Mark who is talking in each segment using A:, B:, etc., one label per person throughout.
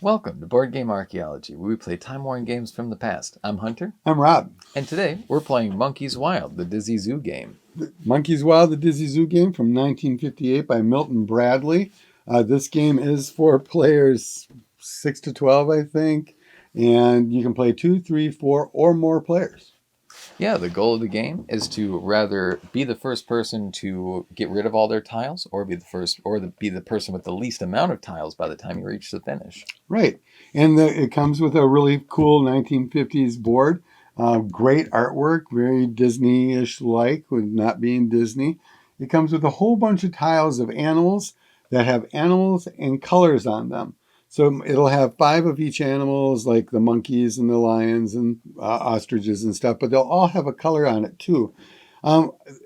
A: Welcome to Board Game Archaeology, where we play time-worn games from the past. I'm Hunter.
B: I'm Rob.
A: And today, we're playing Monkey's Wild, the Dizzy Zoo game.
B: Monkey's Wild, the Dizzy Zoo game from 1958 by Milton Bradley. This game is for players 6 to 12, I think. And you can play 2, 3, 4, or more players.
A: Yeah, the goal of the game is to rather be the first person to get rid of all their tiles, or be the person with the least amount of tiles by the time you reach the finish.
B: Right. And it comes with a really cool 1950s board. Great artwork, very Disney-ish like, with not being Disney. It comes with a whole bunch of tiles of animals that have animals and colors on them. So it'll have 5 of each animals, like the monkeys and the lions and ostriches and stuff, but they'll all have a color on it too.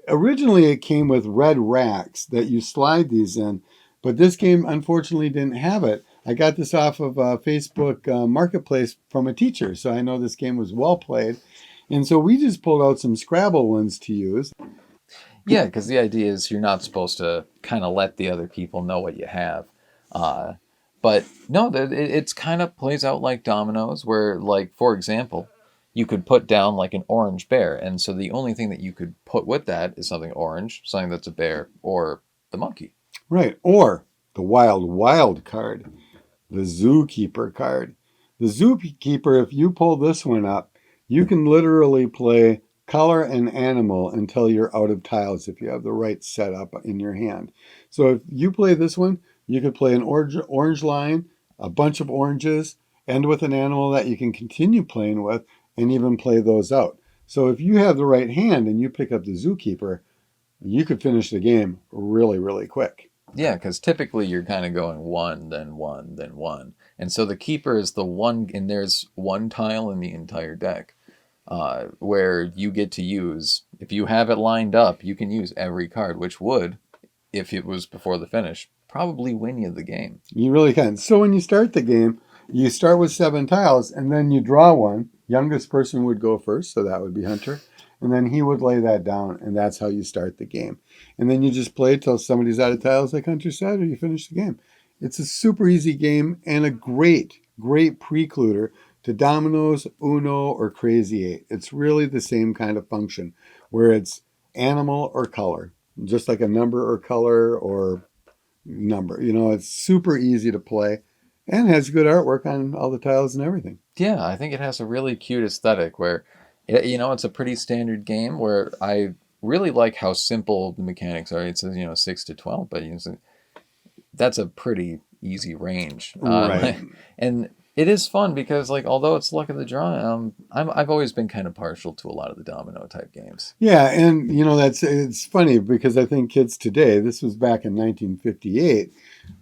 B: Originally, it came with red racks that you slide these in, but this game unfortunately didn't have it. I got this off of Facebook Marketplace from a teacher, so I know this game was well played. And so we just pulled out some Scrabble ones to use.
A: Yeah, because the idea is you're not supposed to kind of let the other people know what you have. But no, it's kind of plays out like dominoes, where, like, for example, you could put down like an orange bear, and so the only thing that you could put with that is something orange, something that's a bear, or the monkey.
B: Right, or the wild card, the zookeeper card. The zookeeper, if you pull this one up, you can literally play color an animal until you're out of tiles if you have the right setup in your hand. So if you play this one, you could play an orange line, a bunch of oranges, end with an animal that you can continue playing with, and even play those out. So if you have the right hand and you pick up the zookeeper, you could finish the game really, really quick.
A: Yeah, because typically you're kind of going one, then one, then one. And so the keeper is the one, and there's one tile in the entire deck where you get to use, if you have it lined up, you can use every card, which would, if it was before the finish, probably win you the game.
B: You really can. So when you start the game, you start with 7 tiles, and then you draw one. Youngest person would go first, so that would be Hunter. And then he would lay that down, and that's how you start the game. And then you just play till somebody's out of tiles, like Hunter said, or you finish the game. It's a super easy game and a great precluder to dominoes, Uno, or Crazy 8. It's really the same kind of function, where it's animal or color, just like a number or color or number. It's super easy to play and has good artwork on all the tiles and everything.
A: Yeah, I think it has a really cute aesthetic where, it's a pretty standard game where I really like how simple the mechanics are. It says, 6 to 12, but that's a pretty easy range.
B: Right.
A: And it is fun because, like, although it's luck of the draw, I've always been kind of partial to a lot of the domino type games.
B: Yeah, and it's funny because I think kids today, this was back in 1958,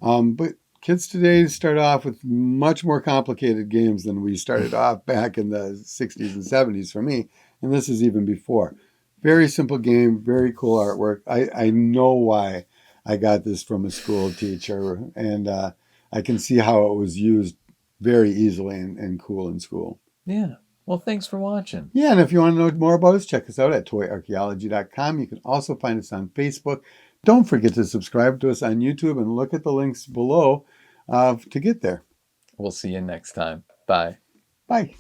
B: but kids today start off with much more complicated games than we started off back in the 60s and 70s for me, and this is even before. Very simple game, very cool artwork. I know why I got this from a school teacher, and I can see how it was used very easily and cool in school.
A: Yeah. Well, thanks for watching.
B: Yeah, and if you want to know more about us, check us out at toyarchaeology.com. You can also find us on Facebook. Don't forget to subscribe to us on YouTube and look at the links below to get there.
A: We'll see you next time. Bye.
B: Bye.